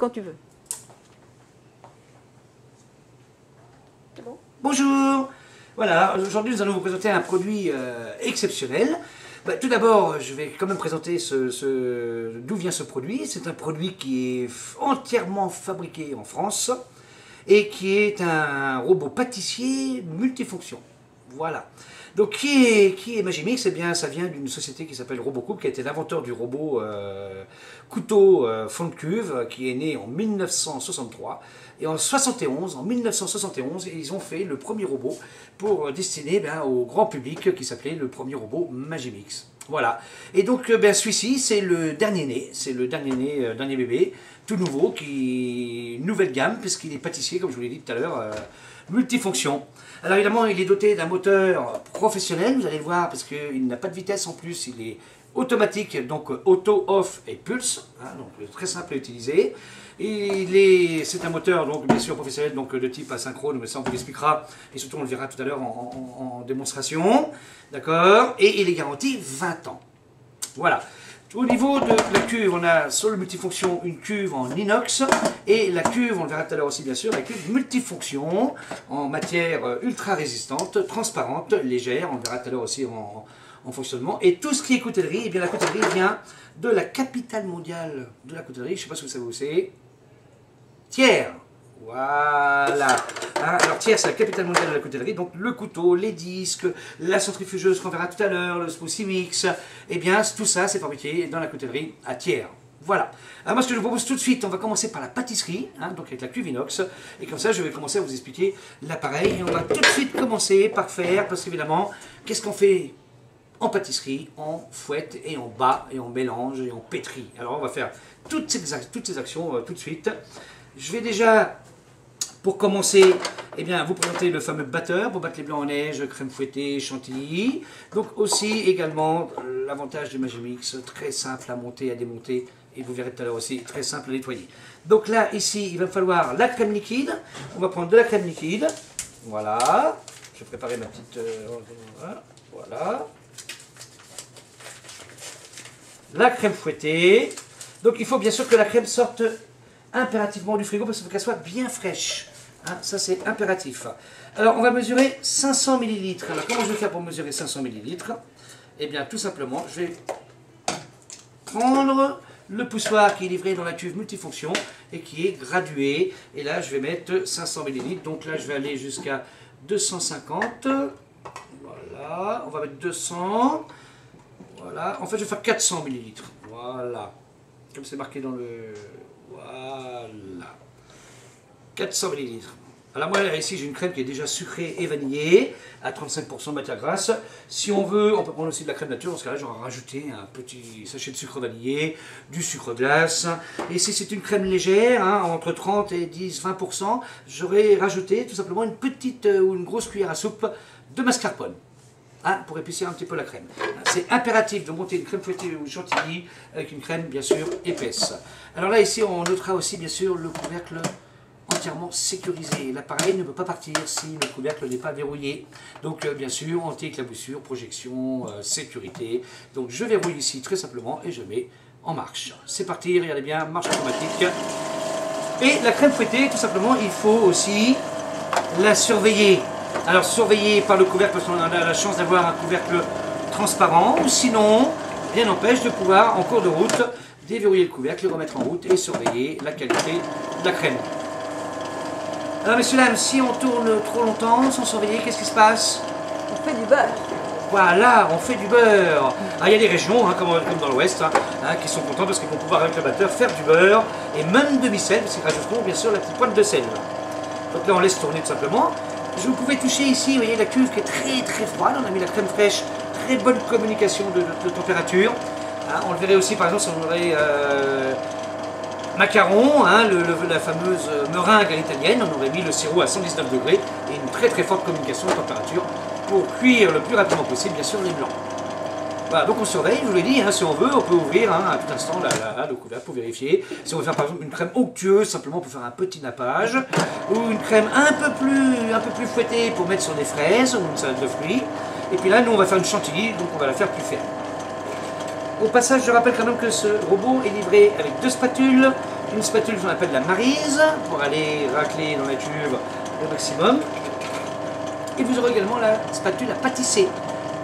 quand tu veux. C'est bon? Bonjour. Voilà, aujourd'hui nous allons vous présenter un produit exceptionnel. Bah, tout d'abord, je vais quand même présenter d'où vient ce produit. C'est un produit qui est entièrement fabriqué en France et qui est un robot pâtissier multifonction. Voilà. Donc qui est Magimix? Eh bien, ça vient d'une société qui s'appelle Robocoupe, qui a été l'inventeur du robot couteau fond de cuve, qui est né en 1963. Et en 1971, ils ont fait le premier robot pour destiner au grand public, qui s'appelait le premier robot Magimix. Voilà. Et donc celui-ci, c'est le dernier né, dernier bébé, tout nouveau, nouvelle gamme, puisqu'il est pâtissier, comme je vous l'ai dit tout à l'heure, multifonction. Alors évidemment, il est doté d'un moteur professionnel, vous allez le voir, parce qu'il n'a pas de vitesse en plus, il est automatique, donc auto, off et pulse, hein, donc très simple à utiliser. C'est un moteur donc bien sûr professionnel, donc de type asynchrone, mais ça on vous l'expliquera, et surtout on le verra tout à l'heure en démonstration, d'accord. Et il est garanti 20 ans. Voilà. Au niveau de la cuve, on a sur le multifonction une cuve en inox et la cuve, on le verra tout à l'heure aussi bien sûr, la cuve multifonction en matière ultra résistante, transparente, légère, on le verra tout à l'heure aussi en fonctionnement. Et tout ce qui est coutellerie, eh bien la coutellerie vient de la capitale mondiale de la coutellerie, je ne sais pas si vous savez où c'est, Thiers. Voilà. Hein, alors Thiers, c'est la capitale mondiale de la coutellerie, donc le couteau, les disques, la centrifugeuse qu'on verra tout à l'heure, le smoothie mix, eh bien tout ça c'est fabriqué dans la coutellerie à Thiers. Voilà. Alors moi ce que je vous propose tout de suite, on va commencer par la pâtisserie, hein, donc avec la cuve inox, et comme ça je vais commencer à vous expliquer l'appareil, et on va tout de suite commencer par faire, parce qu'évidemment, qu'est-ce qu'on fait en pâtisserie? On fouette et on bat, et on mélange, et on pétrit. Alors on va faire toutes ces actions tout de suite. Je vais déjà, pour commencer, eh bien, vous présenter le fameux batteur pour battre les blancs en neige, crème fouettée, chantilly. Donc aussi également l'avantage du Magimix, très simple à monter, à démonter, et vous verrez tout à l'heure aussi, très simple à nettoyer. Donc là, ici, il va me falloir la crème liquide. On va prendre de la crème liquide. Voilà. Je vais préparer ma petite... voilà. La crème fouettée. Donc il faut bien sûr que la crème sorte impérativement du frigo parce qu'il faut qu'elle soit bien fraîche. Hein, ça c'est impératif. Alors on va mesurer 500 ml. Alors comment je vais faire pour mesurer 500 ml? Eh bien tout simplement, je vais prendre le poussoir qui est livré dans la cuve multifonction et qui est gradué. Et là je vais mettre 500 ml. Donc là je vais aller jusqu'à 250. Voilà, on va mettre 200. Voilà, en fait je vais faire 400 ml. Voilà, comme c'est marqué dans le... Voilà, 400 ml. Alors moi ici j'ai une crème qui est déjà sucrée et vanillée à 35% de matière grasse. Si on veut, on peut prendre aussi de la crème nature. Dans ce cas-là, j'aurais rajouté un petit sachet de sucre vanillé, du sucre glace. Et si c'est une crème légère, hein, entre 30 et 10-20%, j'aurais rajouté tout simplement une petite ou une grosse cuillère à soupe de mascarpone. Hein, pour épaissir un petit peu la crème. C'est impératif de monter une crème fouettée ou chantilly avec une crème bien sûr épaisse. Alors là ici on notera aussi bien sûr le couvercle entièrement sécurisé. L'appareil ne peut pas partir si le couvercle n'est pas verrouillé. Donc bien sûr anti-éclaboussure, projection, sécurité. Donc je verrouille ici très simplement et je mets en marche. C'est parti, regardez bien, marche automatique. Et la crème fouettée tout simplement il faut aussi la surveiller. Alors surveillez par le couvercle parce qu'on a la chance d'avoir un couvercle transparent, ou sinon, rien n'empêche de pouvoir en cours de route déverrouiller le couvercle, le remettre en route et surveiller la qualité de la crème. Alors messieurs dames, si on tourne trop longtemps sans surveiller, qu'est-ce qui se passe? On fait du beurre. Voilà, on fait du beurre. Ah, il y a des régions, hein, comme dans l'Ouest, qui sont contents parce qu'ils vont pouvoir avec le batteur faire du beurre et même demi-sel, parce qu'ils rajouteront bien sûr la petite pointe de sel. Donc là on laisse tourner tout simplement. Vous pouvez toucher ici, vous voyez la cuve qui est très très froide, on a mis la crème fraîche, très bonne communication de température. Hein, on le verrait aussi par exemple si on aurait macaron, hein, la fameuse meringue à l'italienne, on aurait mis le sirop à 119 degrés et une très très forte communication de température pour cuire le plus rapidement possible bien sûr les blancs. Voilà, donc on surveille, je vous l'ai dit, hein, si on veut, on peut ouvrir à tout instant le couvercle pour vérifier. Si on veut faire par exemple une crème onctueuse, simplement pour faire un petit nappage, ou une crème un peu plus fouettée pour mettre sur des fraises ou une salade de fruits. Et puis là, nous on va faire une chantilly, donc on va la faire plus ferme. Au passage, je rappelle quand même que ce robot est livré avec 2 spatules, une spatule qu'on appelle la maryse pour aller racler dans la cuve le maximum. Et vous aurez également la spatule à pâtisser.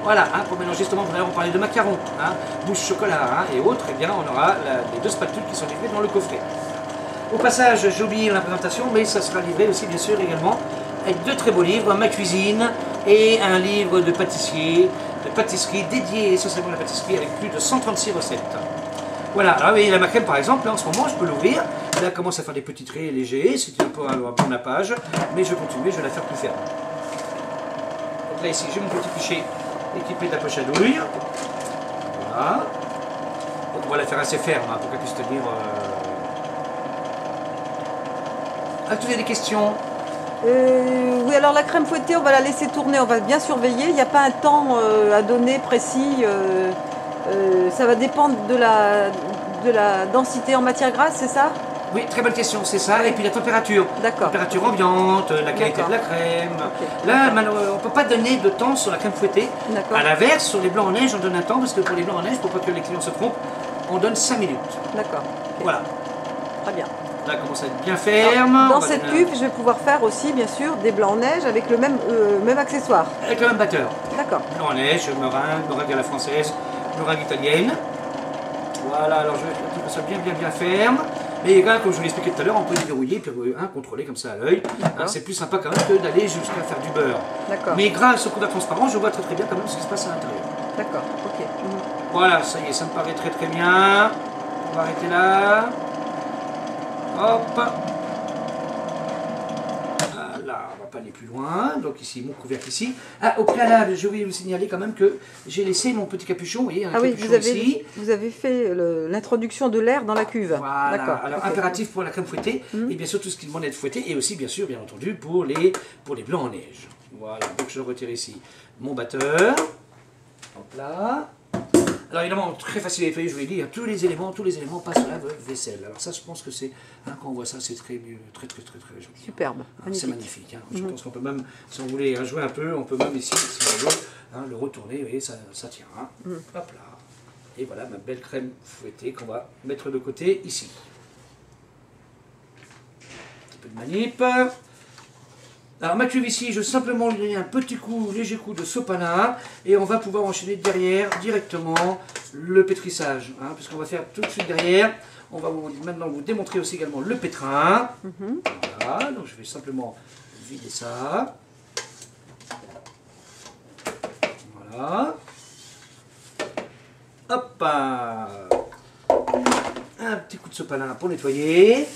Voilà, hein, pour mélanger justement, on parlait de macarons, hein, mousse chocolat hein, et autres, et bien on aura les 2 spatules qui sont livrées dans le coffret. Au passage, j'ai oublié la présentation, mais ça sera livré aussi bien sûr également avec 2 très beaux livres, Ma cuisine et un livre de pâtissier, de pâtisserie dédié essentiellement à la pâtisserie avec plus de 136 recettes. Voilà, alors vous voyez la ma crème par exemple, là, en ce moment je peux l'ouvrir, là elle commence à faire des petits traits légers, c'est un peu un bon nappage, mais je continue, je vais la faire plus ferme. Donc là ici j'ai mon petit fichier équipé de la poche à douille. Voilà. Donc on va la faire assez ferme hein, pour qu'elle puisse tenir. Est-ce que vous avez des questions? Oui, alors la crème fouettée, on va la laisser tourner, on va bien surveiller. Il n'y a pas un temps à donner précis. Ça va dépendre de la densité en matière grasse, c'est ça? Oui, très bonne question, c'est ça. Et puis la température. D'accord. Température ambiante, la qualité de la crème. Okay. Là, on ne peut pas donner de temps sur la crème fouettée. D'accord. À l'inverse, sur les blancs en neige, on donne un temps, parce que pour les blancs en neige, pour pas que les clients se trompent, on donne 5 minutes. D'accord. Okay. Voilà. Très bien. Là, elle commence à être bien ferme. Alors, dans cette cuve, je vais pouvoir faire aussi, bien sûr, des blancs en neige avec le même accessoire. Avec le même batteur. D'accord. Blanc en neige, meringue à la française, meringue italienne. Voilà, alors je vais faire que ça bien ferme. Mais là, comme je vous l'ai expliqué tout à l'heure, on peut les verrouiller puis contrôler comme ça à l'œil. C'est plus sympa quand même que d'aller jusqu'à faire du beurre. D'accord. Mais grâce au couvercle transparent, je vois très bien quand même ce qui se passe à l'intérieur. D'accord, ok. Voilà, ça y est, ça me paraît très bien. On va arrêter là. Hop. Là, on va pas aller plus loin. Donc ici, mon couvercle ici. Ah, au préalable, je voulais vous signaler quand même que j'ai laissé mon petit capuchon. Vous voyez, un capuchon ici. Vous avez fait l'introduction de l'air dans la cuve. Voilà. D'accord. Alors, impératif pour la crème fouettée. Et bien sûr, tout ce qui demande d'être fouetté. Et aussi, bien sûr, bien entendu, pour les blancs en neige. Voilà. Donc, je retire ici mon batteur. Hop là. Alors évidemment, très facile à nettoyer, je vous l'ai dit, hein, tous les éléments passent au lave-vaisselle. Alors ça, je pense que c'est, hein, quand on voit ça, c'est très joli. Superbe, c'est magnifique. Hein. Je pense qu'on peut même, si on voulait jouer un peu, on peut même ici, si on veut, hein, le retourner, vous voyez, ça tient. Hein. Hop là. Et voilà ma belle crème fouettée qu'on va mettre de côté ici. Un petit peu de manip. Alors ma cuve ici, je vais simplement lui donner un petit léger coup de sopalin et on va pouvoir enchaîner derrière directement le pétrissage. Hein, puisqu'on va faire tout de suite derrière, on va maintenant vous démontrer aussi également le pétrin. Voilà, donc je vais simplement vider ça. Voilà. Hop, un petit coup de sopalin pour nettoyer.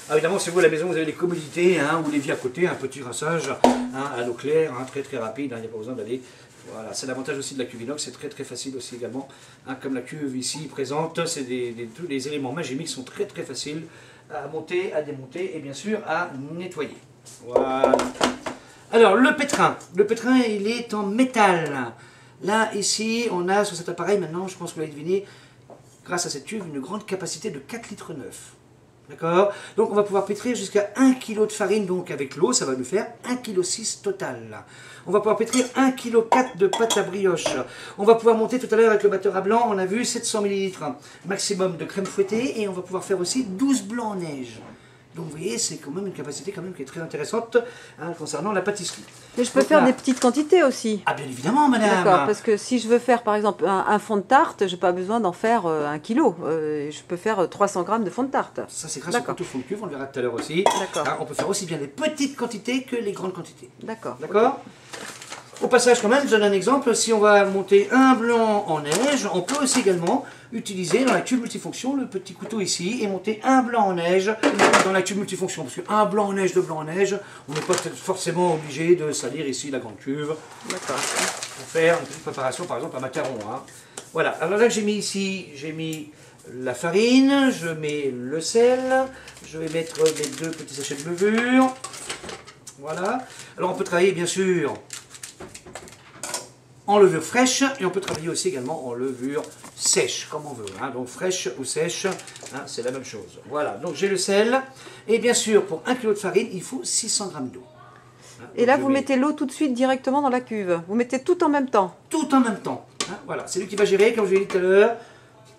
Ah, évidemment, si vous à la maison, vous avez les commodités, hein, ou les vies à côté, un petit rinçage hein, à l'eau claire, hein, très rapide, il n'y a pas besoin d'aller. Voilà, c'est l'avantage aussi de la cuve inox, c'est très facile aussi également. Hein, comme la cuve ici présente, c'est tous les éléments Magimix sont très faciles à monter, à démonter et bien sûr à nettoyer. Voilà. Alors le pétrin il est en métal. Là, ici, on a sur cet appareil maintenant, je pense que vous l'avez deviné, grâce à cette cuve, une grande capacité de 4,9 litres. D'accord? Donc on va pouvoir pétrir jusqu'à 1 kg de farine, donc avec l'eau, ça va nous faire 1,6 kg total. On va pouvoir pétrir 1,4 kg de pâte à brioche. On va pouvoir monter tout à l'heure avec le batteur à blanc, on a vu 700 ml maximum de crème fouettée, et on va pouvoir faire aussi 12 blancs en neige. Donc vous voyez, c'est quand même une capacité qui est très intéressante hein, concernant la pâtisserie. Mais je peux faire des petites quantités aussi. Ah bien évidemment madame. D'accord, parce que si je veux faire par exemple un fond de tarte, je n'ai pas besoin d'en faire 1 kg. Je peux faire 300 g de fond de tarte. Ça c'est grâce au couteau fond de cuve, on le verra tout à l'heure aussi. D'accord. Hein, on peut faire aussi bien des petites quantités que les grandes quantités. D'accord. D'accord. Au passage quand même, je donne un exemple, si on va monter un blanc en neige, on peut aussi également utiliser dans la tube multifonction le petit couteau ici et monter un blanc en neige dans la tube multifonction. Parce qu'un blanc en neige, deux blancs en neige, on n'est pas forcément obligé de salir ici la grande cuve. D'accord. Pour faire une petite préparation par exemple à macaron. Hein. Voilà, alors là que j'ai mis ici, j'ai mis la farine, je mets le sel, je vais mettre mes 2 petits sachets de levure. Voilà, alors on peut travailler bien sûr en levure fraîche et on peut travailler aussi également en levure sèche, comme on veut. Hein. Donc fraîche ou sèche, hein, c'est la même chose. Voilà, donc j'ai le sel et bien sûr pour 1 kg de farine, il faut 600 g d'eau. Hein, et là, vous mettez l'eau tout de suite directement dans la cuve. Vous mettez tout en même temps. Tout en même temps. Hein, voilà, c'est lui qui va gérer, comme je l'ai dit tout à l'heure.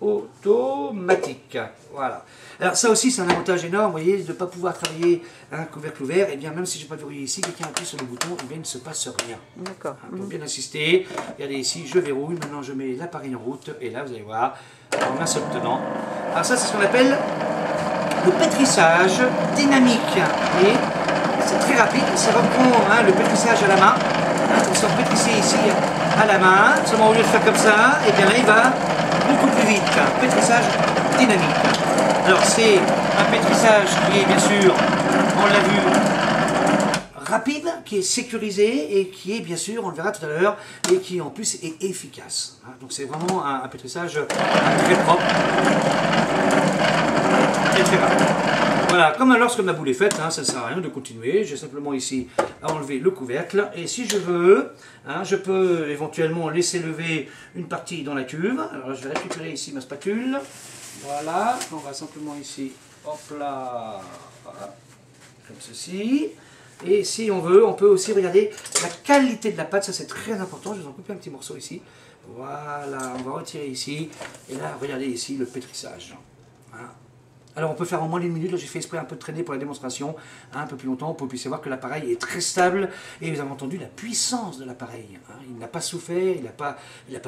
automatique. Voilà. Alors ça aussi c'est un avantage énorme, vous voyez, de ne pas pouvoir travailler un couvercle ouvert. Et bien même si je n'ai pas verrouillé ici, quelqu'un appuie sur le bouton, et bien il ne se passe rien. D'accord. Pour bien insister, regardez ici, je verrouille, maintenant je mets l'appareil en route, et là vous allez voir, en un seul tenant. Alors ça c'est ce qu'on appelle le pétrissage dynamique. Et c'est très rapide, ça reprend le pétrissage à la main. On sort pétrisser ici à la main, seulement au lieu de faire comme ça, et bien là il va beaucoup plus vite. Pétrissage dynamique. Alors c'est un pétrissage qui est bien sûr, on l'a vu, rapide, qui est sécurisé et qui est bien sûr, on le verra tout à l'heure, et qui en plus est efficace. Donc c'est vraiment un pétrissage très propre et très rapide. Voilà, comme lorsque ma boule est faite, ça ne sert à rien de continuer. J'ai simplement ici à enlever le couvercle. Et si je veux, je peux éventuellement laisser lever une partie dans la cuve. Alors je vais récupérer ici ma spatule. Voilà, on va simplement ici, hop là, voilà, comme ceci. Et si on veut, on peut aussi regarder la qualité de la pâte, ça c'est très important. Je vais en couper un petit morceau ici. Voilà, on va retirer ici. Et là, regardez ici le pétrissage. Voilà. Alors on peut faire en moins d'une minute, là j'ai fait exprès un peu de traîner pour la démonstration, un peu plus longtemps, pour que vous puissiez voir que l'appareil est très stable, et vous avez entendu la puissance de l'appareil. Il n'a pas souffert, il n'a pas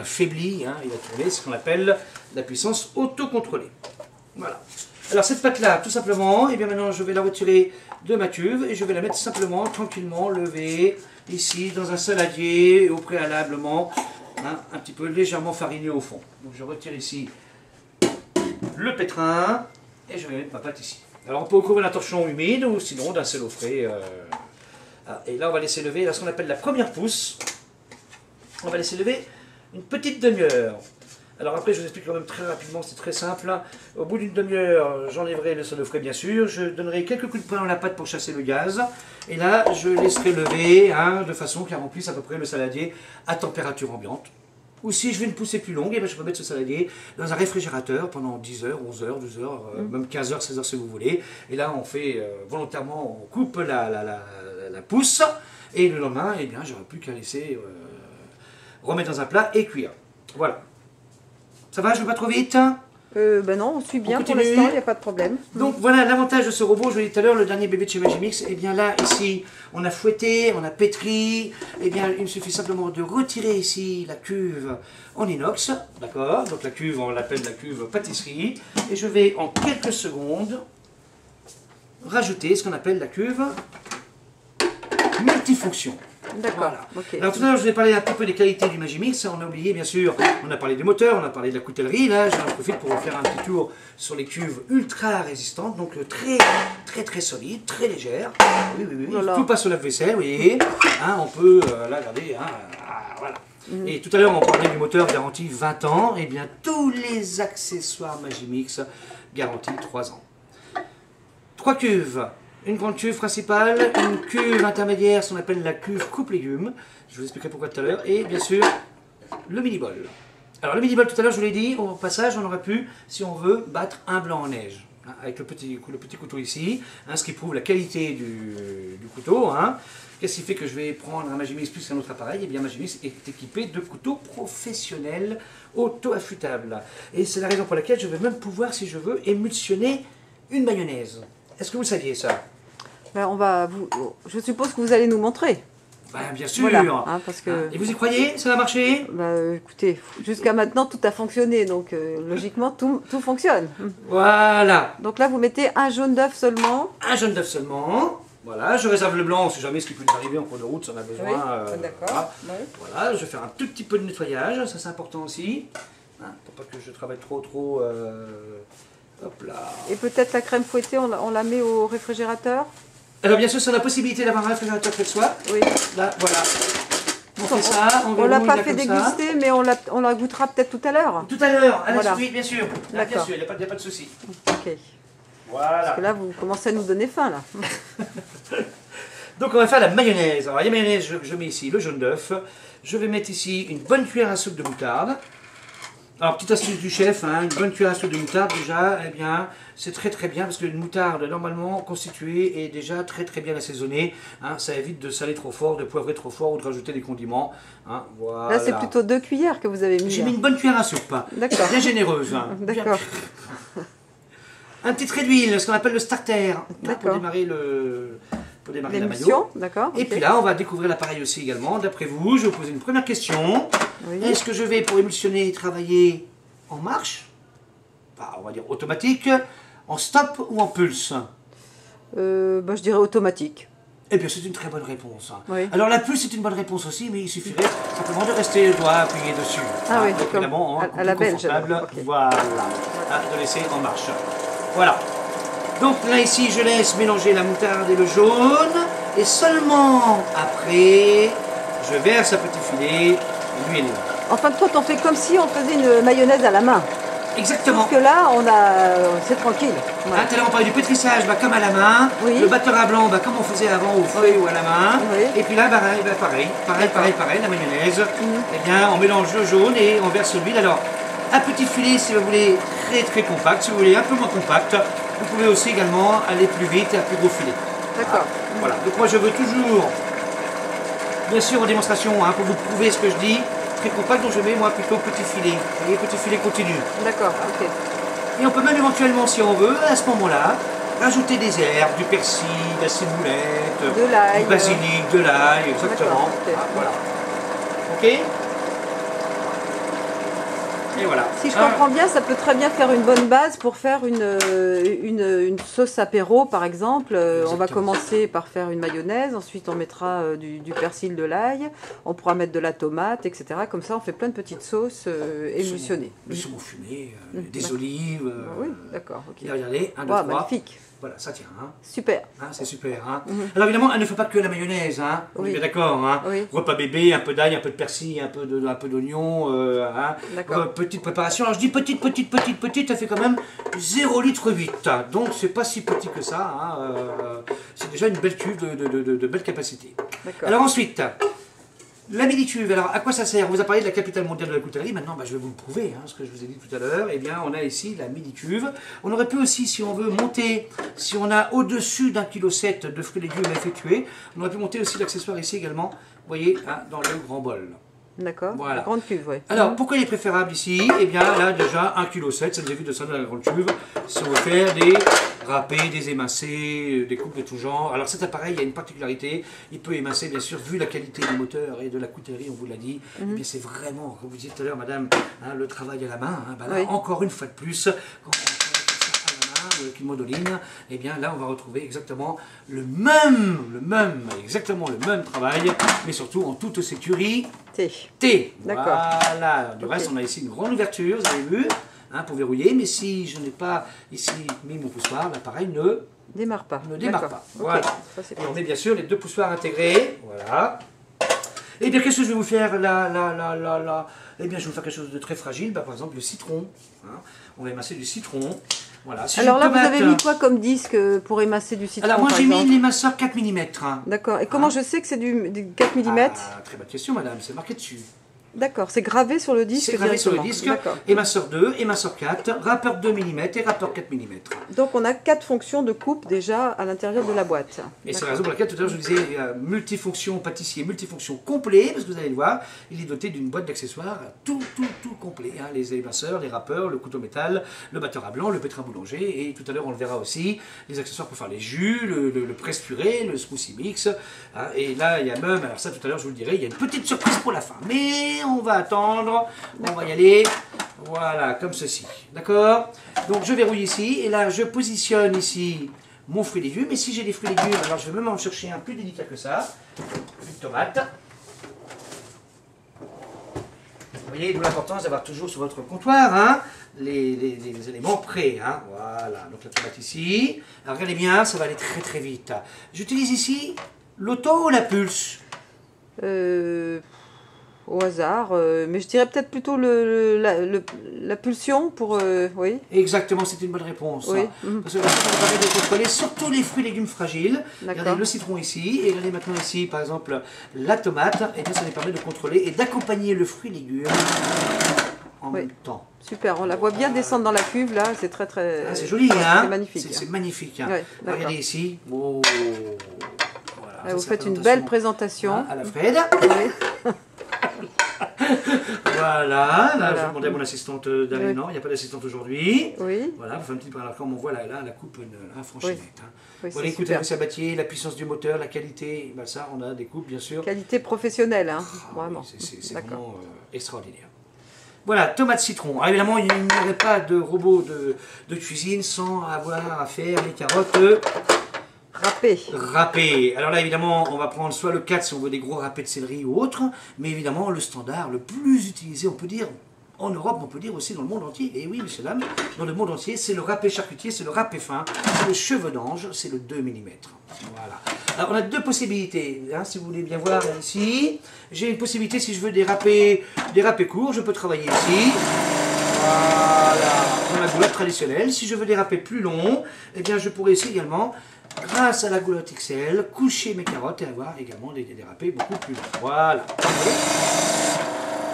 faibli, il a tourné, ce qu'on appelle la puissance autocontrôlée. Voilà. Alors cette pâte-là, tout simplement, et bien maintenant je vais la retirer de ma cuve, et je vais la mettre simplement, tranquillement, levée, ici, dans un saladier, au préalablement, un petit peu légèrement fariné au fond. Donc je retire ici le pétrin, et je vais mettre ma pâte ici. Alors on peut recouvrir d'un torchon humide ou sinon d'un sel au frais. Et là on va laisser lever ce qu'on appelle la première pousse. On va laisser lever une petite demi-heure. Alors après je vous explique quand même très rapidement, c'est très simple. Au bout d'une demi-heure, j'enlèverai le sel au frais bien sûr. Je donnerai quelques coups de poing dans la pâte pour chasser le gaz. Et là je laisserai lever de façon qu'elle remplisse à peu près le saladier à température ambiante. Ou si je veux une poussée plus longue, je peux mettre ce saladier dans un réfrigérateur pendant 10 heures, 11 heures, 12 heures, même 15 heures, 16 heures si vous voulez. Et là, on fait volontairement, on coupe la pousse. Et le lendemain, j'aurai plus qu'à laisser remettre dans un plat et cuire. Voilà. Ça va, je ne vais pas trop vite? Ben non, on suit bien pour l'instant, il n'y a pas de problème. Donc voilà l'avantage de ce robot, je vous l'ai dit tout à l'heure, le dernier bébé de chez Magimix. Et bien là, ici, on a fouetté, on a pétri. Et bien il me suffit simplement de retirer ici la cuve en inox. D'accord? Donc la cuve, on l'appelle la cuve pâtisserie. Et je vais en quelques secondes rajouter ce qu'on appelle la cuve multifonction. D'accord. Voilà. Okay. Alors tout à l'heure, je vous ai parlé un petit peu des qualités du Magimix. On a oublié, bien sûr, on a parlé des moteurs, on a parlé de la coutellerie. Là, j'en profite pour vous faire un petit tour sur les cuves ultra résistantes, donc très solides, très légères. Oui. Voilà. Tout passe au lave-vaisselle, vous voyez. On peut, là, regardez, voilà. Et tout à l'heure, on parlait du moteur garantie 20 ans. Et bien, tous les accessoires Magimix garantie 3 ans. 3 cuves. Une grande cuve principale, une cuve intermédiaire, ce qu'on appelle la cuve coupe-légumes. Je vous expliquerai pourquoi tout à l'heure. Et bien sûr, le mini-bol. Alors le mini-bol, tout à l'heure, je vous l'ai dit, au passage, on aurait pu, si on veut, battre un blanc en neige. Avec le petit couteau ici, ce qui prouve la qualité du couteau. Qu'est-ce qui fait que je vais prendre un Magimix plus qu'un autre appareil? Eh bien, Magimix est équipé de couteaux professionnels auto-affûtables. Et c'est la raison pour laquelle je vais même pouvoir, si je veux, émulsionner une mayonnaise. Est-ce que vous saviez ça? Je suppose que vous allez nous montrer. Bien sûr. Voilà, parce que... Et vous y croyez? Ça va marcher? Écoutez, jusqu'à maintenant tout a fonctionné, donc logiquement tout fonctionne. Voilà. Donc là vous mettez un jaune d'œuf seulement. Un jaune d'œuf seulement. Voilà, je réserve le blanc, si jamais ce qui peut nous arriver en cours de route, ça en a besoin. Oui, d'accord. Voilà, je vais faire un tout petit peu de nettoyage, ça c'est important aussi. Pour pas que je travaille trop. Hop là. Et peut-être la crème fouettée, on la met au réfrigérateur? Alors bien sûr, c'est la possibilité d'avoir un réfrigérateur près de soi. Oui. Là, voilà. On fait ça, on l'a pas fait déguster, mais on la goûtera peut-être tout à l'heure. Tout à l'heure, voilà. Oui, bien sûr. Bien sûr, il n'y a pas de souci. Ok. Voilà. Parce que là, vous commencez à nous donner faim, là. Donc on va faire la mayonnaise. Alors la mayonnaise, je mets ici le jaune d'œuf. Je vais mettre ici une bonne cuillère à soupe de moutarde. Alors, petite astuce du chef, hein, une bonne cuillère à soupe de moutarde déjà, eh bien, c'est très très bien parce qu'une moutarde normalement constituée est déjà très très bien assaisonnée. Hein, ça évite de saler trop fort, de poivrer trop fort ou de rajouter des condiments. Hein, voilà. Là, c'est plutôt 2 cuillères que vous avez mis. J'ai mis une bonne cuillère à soupe, D'accord. bien généreuse. Hein, D'accord. Un petit trait d'huile, ce qu'on appelle le starter, hein, pour D'accord. démarrer la mayo. L'émulsion, d'accord. Et ok. puis là, on va découvrir l'appareil aussi également. D'après vous, je vais vous poser une première question. Oui. Est-ce que je vais, pour émulsionner, travailler en marche, enfin, on va dire automatique, en stop ou en pulse? Bah, je dirais automatique. Eh bien, c'est une très bonne réponse. Hein. Oui. Alors, la pulse, c'est une bonne réponse aussi, mais il suffirait simplement de rester le doigt appuyé dessus. Ah oui, donc, d'accord. évidemment, À la belge, confortable. alors, ok. Voilà. Ah, de laisser en marche. Voilà. Donc là, ici, je laisse mélanger la moutarde et le jaune. Et seulement après, je verse un petit filet d'huile. En fin de compte, on fait comme si on faisait une mayonnaise à la main. Exactement. Parce que là, c'est tranquille. Ouais. Hein, tout à l'heure, on parlait du pétrissage comme à la main. Oui. Le batteur à blanc comme on faisait avant au feuille ou à la main. Oui. Et puis là, pareil, la mayonnaise. Eh bien, on mélange le jaune et on verse l'huile. Alors, un petit filet si vous voulez très très compact. Si vous voulez un peu moins compact, vous pouvez aussi également aller plus vite et un plus gros filet. D'accord. Voilà. Donc moi, je veux toujours, bien sûr en démonstration, hein, pour vous prouver ce que je dis, très compact, donc je mets moi plutôt petit filet. Vous voyez, petit filet continu. D'accord, ok. Et on peut même éventuellement, si on veut, à ce moment-là, rajouter des herbes, du persil, de la ciboulette, De l'ail, du basilic, de l'ail, exactement. D'accord, ok. Ah, voilà. Ok. Et voilà. Si je comprends bien, ça peut très bien faire une bonne base pour faire une sauce apéro, par exemple. On va commencer par faire une mayonnaise, ensuite on mettra du persil, de l'ail, on pourra mettre de la tomate, etc. Comme ça, on fait plein de petites sauces émulsionnées. Le saumon fumé, des d'accord. olives. Oui, d'accord. ok. Et regardez, 1, 2, Wow, 3. magnifique. Voilà, ça tient. Hein. Super. Hein, c'est super. Hein. Alors évidemment, elle ne fait pas que la mayonnaise. Hein. On est Oui. bien d'accord. Hein. Oui. Repas bébé, un peu d'ail, un peu de persil, un peu d'oignon. Hein. D'accord. Petite préparation. Alors je dis petite, ça fait quand même 0,8 litre. Donc c'est pas si petit que ça. Hein. C'est déjà une belle cuve de belle capacité. D'accord. Alors ensuite, la mini-cuve, alors à quoi ça sert? On vous a parlé de la capitale mondiale de la coutellerie, maintenant je vais vous le prouver, hein, ce que je vous ai dit tout à l'heure. Eh bien, on a ici la mini-cuve. On aurait pu aussi, si on veut monter, si on a au-dessus d'1,7 kg de fruits et légumes effectués, on aurait pu monter aussi l'accessoire ici également, vous voyez, hein, dans le grand bol. D'accord. Voilà. La grande cuve, oui. Alors, pourquoi il est préférable ici? Eh bien, là, déjà, 1,7 kg, ça nous évite de sortir de la grande cuve. Si on veut faire des râpés, des émincés, des coupes de tout genre. Alors, cet appareil, il y a une particularité. Il peut émincer, bien sûr, vu la qualité du moteur et de la coutellerie, on vous l'a dit. Eh bien, c'est vraiment, comme vous disiez tout à l'heure, madame, hein, le travail à la main. Hein, ben là, Oui. encore une fois de plus, quand on fait ça à la main, avec une modeline, eh bien, là, on va retrouver exactement exactement le même travail, mais surtout en toute sécurité. T. D'accord. Voilà. Du Ok. reste, on a ici une grande ouverture, vous avez vu, hein, pour verrouiller. Mais si je n'ai pas ici mis mon poussoir, l'appareil ne Démarre pas. démarre D'accord. pas. Ok. Voilà. Ça, c'est Et on met bien sûr les deux poussoirs intégrés. Voilà. Et bien, qu'est-ce que je vais vous faire là? Eh bien, je vais vous faire quelque chose de très fragile. Bah, par exemple, le citron. Hein. On va émincer du citron. Voilà. Si Alors j'ai là, une vous tomate, avez mis quoi comme disque pour émasser du citron? Alors, moi, par j'ai mis exemple l'éminceur 4 mm. D'accord. Et comment je sais que c'est du 4 mm? Ah, très bonne question, madame. C'est marqué dessus. D'accord. C'est gravé sur le disque C'est gravé sur le directement. disque. D'accord. Éminceur 2, éminceur 4, rappeur 2 mm et rappeur 4 mm. Donc on a 4 fonctions de coupe déjà à l'intérieur de la boîte. Et c'est la raison pour laquelle tout à l'heure je vous disais multifonction pâtissier, multifonction complet, parce que vous allez le voir, il est doté d'une boîte d'accessoires tout complet. Hein, les éminceurs, les râpeurs, le couteau métal, le batteur à blanc, le pétrin boulanger, et tout à l'heure on le verra aussi, les accessoires pour faire les jus, le presse-purée, le smoothie mix. Hein, et là il y a même, alors ça tout à l'heure je vous le dirai, il y a une petite surprise pour la fin. Mais on va attendre, on va y aller. Voilà, comme ceci. D'accord? Donc je verrouille ici, et là je positionne ici mon fruit et légumes. Et si j'ai des fruits et légumes, alors je vais même en chercher un plus délicat que ça. Une tomate. Vous voyez, d'où l'importance d'avoir toujours sur votre comptoir hein, les éléments prêts. Hein. Voilà, donc la tomate ici. Alors regardez bien, ça va aller très très vite. J'utilise ici l'auto ou la pulse? Au hasard, mais je dirais peut-être plutôt la pulsion pour... oui. Exactement, c'est une bonne réponse. Oui. Parce que ça nous permet de contrôler surtout les fruits et légumes fragiles. D'accord. Regardez le citron ici, et regardez maintenant ici, par exemple, la tomate. Et bien ça nous permet de contrôler et d'accompagner le fruit et légume en même temps. Super, on la voit bien descendre dans la cuve là, c'est très très... Ah, c'est joli, hein? C'est magnifique. C'est magnifique. Hein. Ouais, regardez ici. Oh. Voilà, là, vous faites une belle présentation. Hein, à la Fred. Oui. Voilà, là je vais demander à mon assistante d'aller. Oui. Non, il n'y a pas d'assistante aujourd'hui. Oui. Voilà, vous faites un petit peu. Alors, comme on voit là, la coupe franchement nette. Hein. Oui, Voilà, écoutez, avec Sabatier, la puissance du moteur, la qualité, ben ça, on a des coupes bien sûr. Qualité professionnelle, hein, vraiment. oui, c'est vraiment extraordinaire. Voilà, tomate citron. Alors, évidemment, il n'y aurait pas de robot de cuisine sans avoir à faire les carottes râpées. Alors là, évidemment, on va prendre soit le 4 si on veut des gros râpés de céleri ou autre, mais évidemment, le standard, le plus utilisé, on peut dire, en Europe, on peut dire aussi dans le monde entier. Et oui, messieurs, dames, dans le monde entier, c'est le râpé charcutier, c'est le râpé fin, c'est le cheveu d'ange, c'est le 2 mm. Voilà. Alors, on a deux possibilités, hein, si vous voulez bien voir ici. J'ai une possibilité, si je veux des râpés courts, je peux travailler ici. Voilà, dans la goulotte traditionnelle. Si je veux des râpés plus longs, eh bien, je pourrais ici également, grâce à la goulotte XL, coucher mes carottes et avoir également des râpés beaucoup plus longs. Voilà.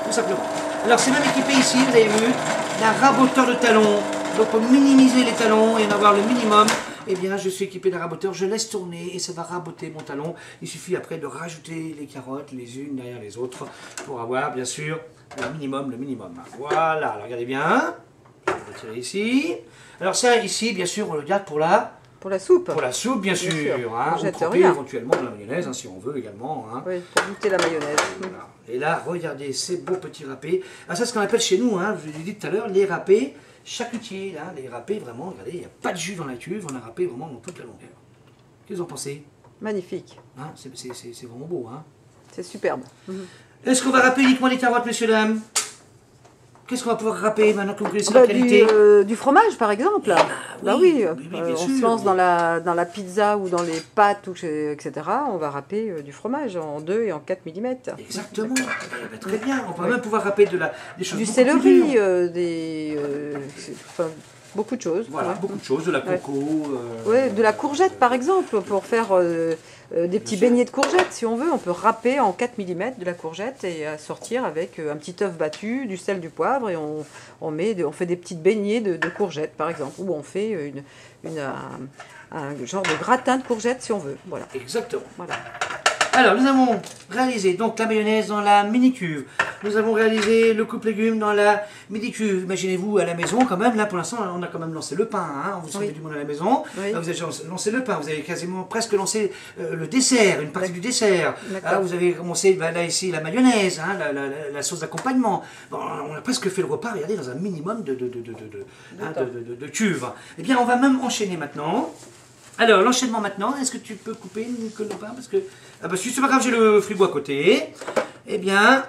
Tout simplement. Alors, c'est même équipé ici, vous avez vu, d'un raboteur de talons. Donc, pour minimiser les talons et en avoir le minimum, eh bien, je suis équipé d'un raboteur, je laisse tourner et ça va raboter mon talon. Il suffit après de rajouter les carottes les unes derrière les autres pour avoir, bien sûr, le minimum. Voilà, alors regardez bien. Je vais retirer ici. Alors ça, ici, bien sûr, on le garde pour la... Pour la soupe. Pour la soupe, bien sûr. Hein, on jette tremper rien. éventuellement de la mayonnaise, hein, si on veut également. Hein. Oui, pour goûter la mayonnaise. Voilà. Et là, regardez ces beaux petits râpés. Ah, ça, c'est ce qu'on appelle chez nous, hein, je vous l'ai dit tout à l'heure, les râpés charcutiers. Là, les râpés, vraiment, regardez, il n'y a pas de jus dans la cuve, on a râpé vraiment dans toute la longueur. Qu'est-ce que vous en pensez? Magnifique. Hein, c'est vraiment beau. Hein. C'est superbe. Est-ce qu'on va râper uniquement les carottes, messieurs, dames? Qu'est-ce qu'on va pouvoir râper maintenant que vous connaissez la qualité? Du fromage, par exemple. Oui, bien on sûr, se lance dans la pizza ou dans les pâtes, etc. On va râper du fromage en 2 et en 4 mm. Exactement. Très bien. On va même pouvoir râper des choses. Du céleri, beaucoup de choses. Voilà, beaucoup de choses, de la coco. Oui, de la courgette, par exemple, pour faire des petits beignets de courgettes, si on veut. On peut râper en 4 mm de la courgette et sortir avec un petit œuf battu, du sel, du poivre, et on fait des petites beignets de courgettes, par exemple, ou on fait un genre de gratin de courgettes, si on veut. Voilà. Exactement. Voilà. Alors, nous avons réalisé donc la mayonnaise dans la mini-cuve. Nous avons réalisé le coupe-légumes dans la mini-cuve. Imaginez-vous à la maison, quand même, là pour l'instant, on a quand même lancé le pain. Hein, vous savez du monde à la maison. Oui. Là, vous avez lancé le pain, vous avez quasiment presque lancé le dessert, une partie du dessert. Là, vous avez commencé, là ici, la mayonnaise, hein, la sauce d'accompagnement. Bon, on a presque fait le repas, regardez, dans un minimum de cuve. Eh bien, on va même enchaîner maintenant. Alors, l'enchaînement maintenant, est-ce que tu peux couper, Nicolas, parce que... Ah bah, si c'est pas grave, j'ai le frigo à côté. Eh bien...